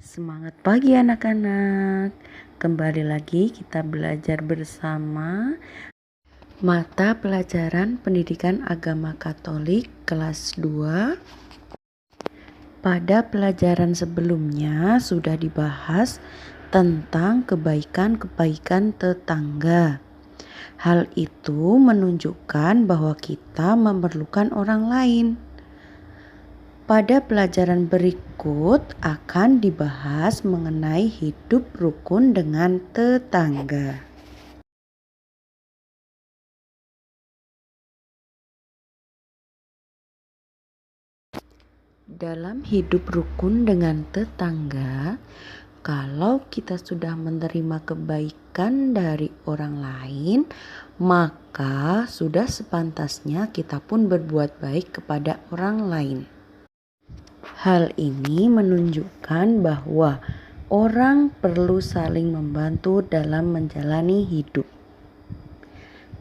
Semangat pagi anak-anak. Kembali lagi kita belajar bersama mata pelajaran Pendidikan Agama Katolik kelas 2. Pada pelajaran sebelumnya sudah dibahas tentang kebaikan-kebaikan tetangga. Hal itu menunjukkan bahwa kita memerlukan orang lain. Pada pelajaran berikut akan dibahas mengenai hidup rukun dengan tetangga. Dalam hidup rukun dengan tetangga, kalau kita sudah menerima kebaikan dari orang lain, maka sudah sepantasnya kita pun berbuat baik kepada orang lain. Hal ini menunjukkan bahwa orang perlu saling membantu dalam menjalani hidup.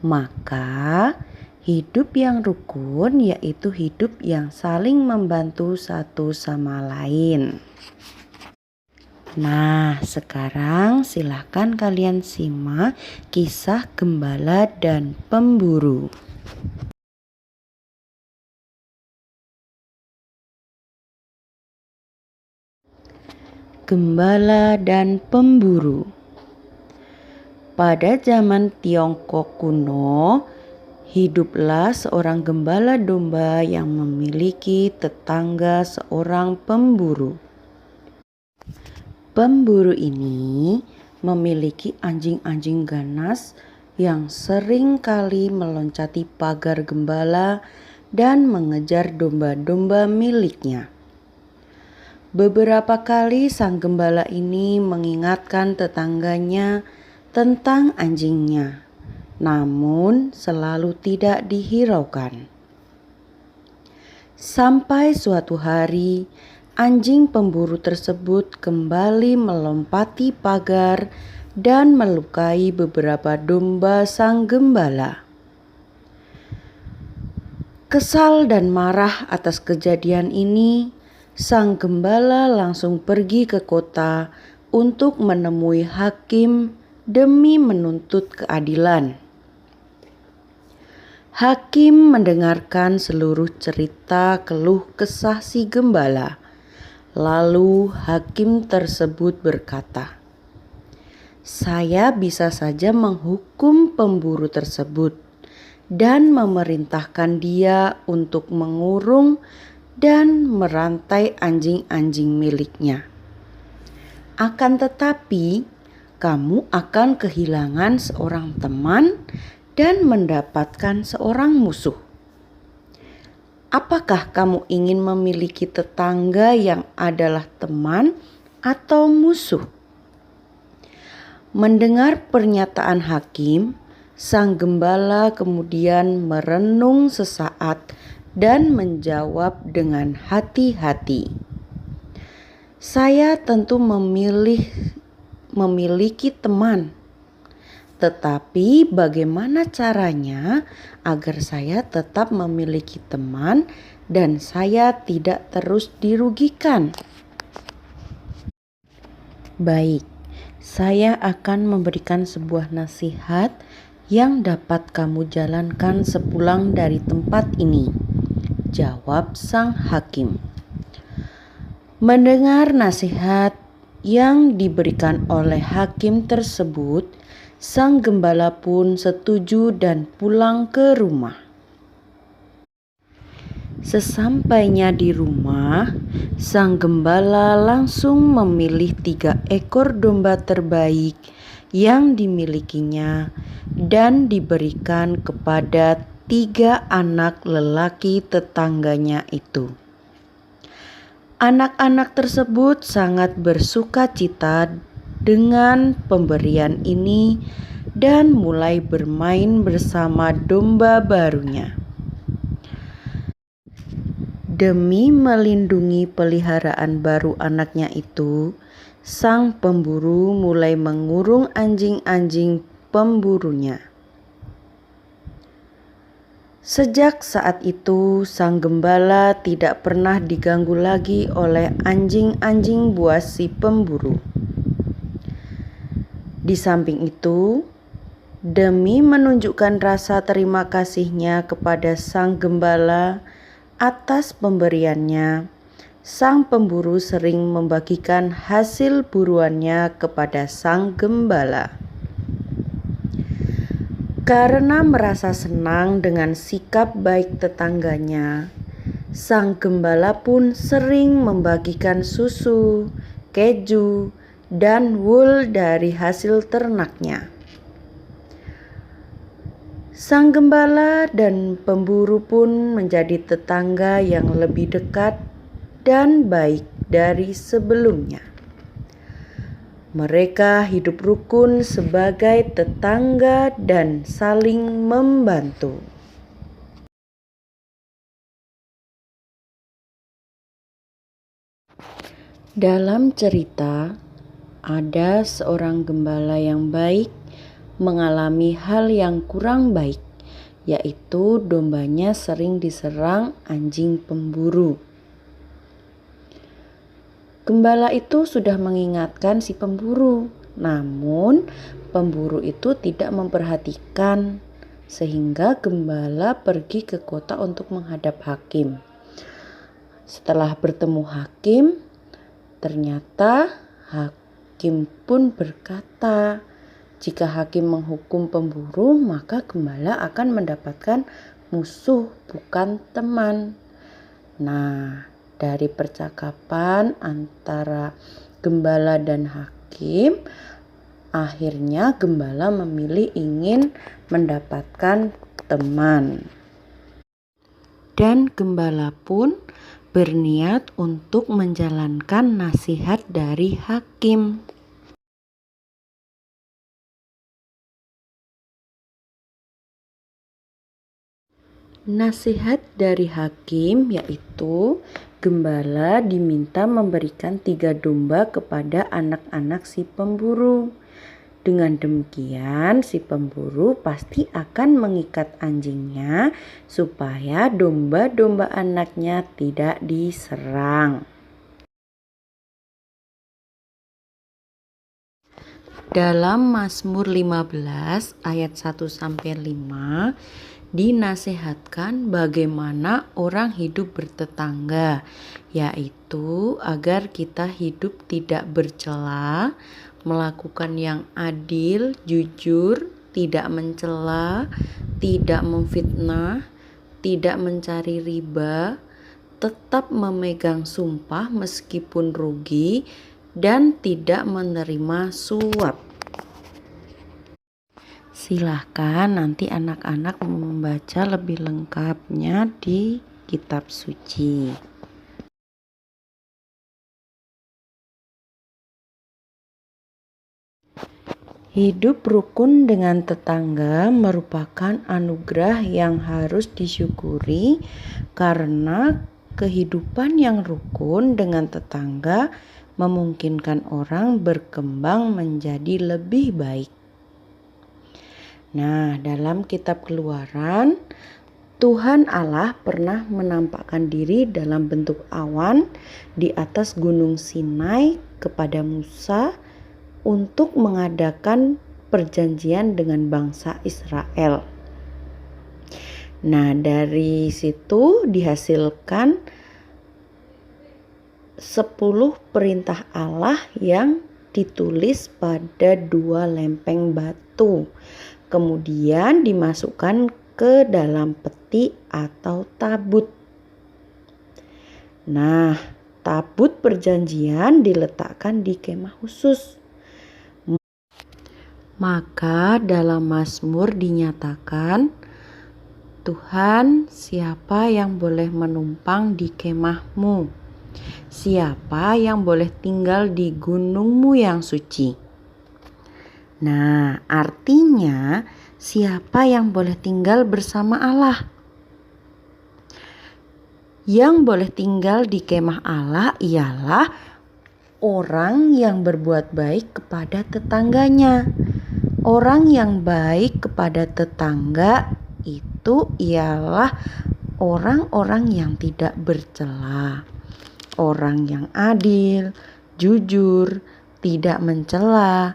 Maka, hidup yang rukun yaitu hidup yang saling membantu satu sama lain. Nah, sekarang silakan kalian simak kisah gembala dan pemburu. Gembala dan pemburu. Pada zaman Tiongkok kuno, hiduplah seorang gembala domba yang memiliki tetangga seorang pemburu. Pemburu ini memiliki anjing-anjing ganas yang sering kali meloncati pagar gembala dan mengejar domba-domba miliknya. Beberapa kali sang gembala ini mengingatkan tetangganya tentang anjingnya, namun selalu tidak dihiraukan. Sampai suatu hari, anjing pemburu tersebut kembali melompati pagar dan melukai beberapa domba sang gembala. Kesal dan marah atas kejadian ini, sang gembala langsung pergi ke kota untuk menemui hakim demi menuntut keadilan. Hakim mendengarkan seluruh cerita keluh kesah si gembala. Lalu hakim tersebut berkata, "Saya bisa saja menghukum pemburu tersebut dan memerintahkan dia untuk mengurung dan merantai anjing-anjing miliknya. Akan tetapi, kamu akan kehilangan seorang teman dan mendapatkan seorang musuh. Apakah kamu ingin memiliki tetangga yang adalah teman atau musuh?" Mendengar pernyataan hakim, sang gembala kemudian merenung sesaat dan menjawab dengan hati-hati, "Saya tentu memiliki teman. Tetapi bagaimana caranya agar saya tetap memiliki teman dan saya tidak terus dirugikan?" Baik, saya akan memberikan sebuah nasihat yang dapat kamu jalankan sepulang dari tempat ini, jawab sang hakim. Mendengar nasihat yang diberikan oleh hakim tersebut, sang gembala pun setuju dan pulang ke rumah. Sesampainya di rumah, sang gembala langsung memilih 3 ekor domba terbaik yang dimilikinya dan diberikan kepada 3 anak lelaki tetangganya itu. Anak-anak tersebut sangat bersuka cita dengan pemberian ini dan mulai bermain bersama domba barunya. Demi melindungi peliharaan baru anaknya itu, sang pemburu mulai mengurung anjing-anjing pemburunya. Sejak saat itu, sang gembala tidak pernah diganggu lagi oleh anjing-anjing buas si pemburu. Di samping itu, demi menunjukkan rasa terima kasihnya kepada sang gembala atas pemberiannya, sang pemburu sering membagikan hasil buruannya kepada sang gembala. Karena merasa senang dengan sikap baik tetangganya, sang gembala pun sering membagikan susu, keju, dan wool dari hasil ternaknya. Sang gembala dan pemburu pun menjadi tetangga yang lebih dekat dan baik dari sebelumnya. Mereka hidup rukun sebagai tetangga dan saling membantu. Dalam cerita, ada seorang gembala yang baik mengalami hal yang kurang baik, yaitu dombanya sering diserang anjing pemburu. Gembala itu sudah mengingatkan si pemburu, namun pemburu itu tidak memperhatikan, sehingga gembala pergi ke kota untuk menghadap hakim. Setelah bertemu hakim, ternyata hakim pun berkata, jika hakim menghukum pemburu, maka gembala akan mendapatkan musuh, bukan teman. Nah, dari percakapan antara gembala dan hakim, akhirnya gembala memilih ingin mendapatkan teman. Dan gembala pun berniat untuk menjalankan nasihat dari hakim. Nasihat dari hakim yaitu gembala diminta memberikan 3 domba kepada anak-anak si pemburu. Dengan demikian si pemburu pasti akan mengikat anjingnya supaya domba-domba anaknya tidak diserang. Dalam Mazmur 15 ayat 1-5 dinasihatkan bagaimana orang hidup bertetangga, yaitu agar kita hidup tidak bercela, melakukan yang adil, jujur, tidak mencela, tidak memfitnah, tidak mencari riba, tetap memegang sumpah meskipun rugi, dan tidak menerima suap. Silahkan nanti anak-anak membaca lebih lengkapnya di kitab suci. Hidup rukun dengan tetangga merupakan anugerah yang harus disyukuri karena kehidupan yang rukun dengan tetangga memungkinkan orang berkembang menjadi lebih baik. Nah, dalam kitab Keluaran, Tuhan Allah pernah menampakkan diri dalam bentuk awan di atas gunung Sinai kepada Musa untuk mengadakan perjanjian dengan bangsa Israel. Nah, dari situ dihasilkan 10 perintah Allah yang ditulis pada 2 lempeng batu. Kemudian dimasukkan ke dalam peti atau tabut. Nah, tabut perjanjian diletakkan di kemah khusus. Maka dalam Mazmur dinyatakan, Tuhan, siapa yang boleh menumpang di kemahmu? Siapa yang boleh tinggal di gunungmu yang suci? Nah, artinya siapa yang boleh tinggal bersama Allah? Yang boleh tinggal di kemah Allah ialah orang yang berbuat baik kepada tetangganya. Orang yang baik kepada tetangga itu itu ialah orang-orang yang tidak bercela, orang yang adil, jujur, tidak mencela,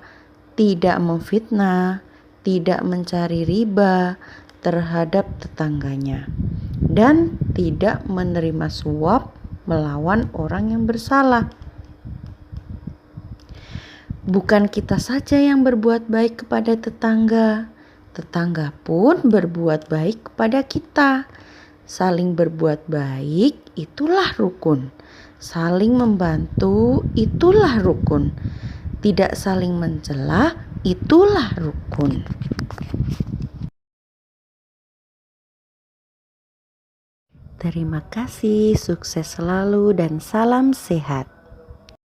tidak memfitnah, tidak mencari riba terhadap tetangganya, dan tidak menerima suap melawan orang yang bersalah. Bukan kita saja yang berbuat baik kepada tetangga, tetangga pun berbuat baik kepada kita. Saling berbuat baik itulah rukun. Saling membantu itulah rukun. Tidak saling mencela itulah rukun. Terima kasih, sukses selalu dan salam sehat.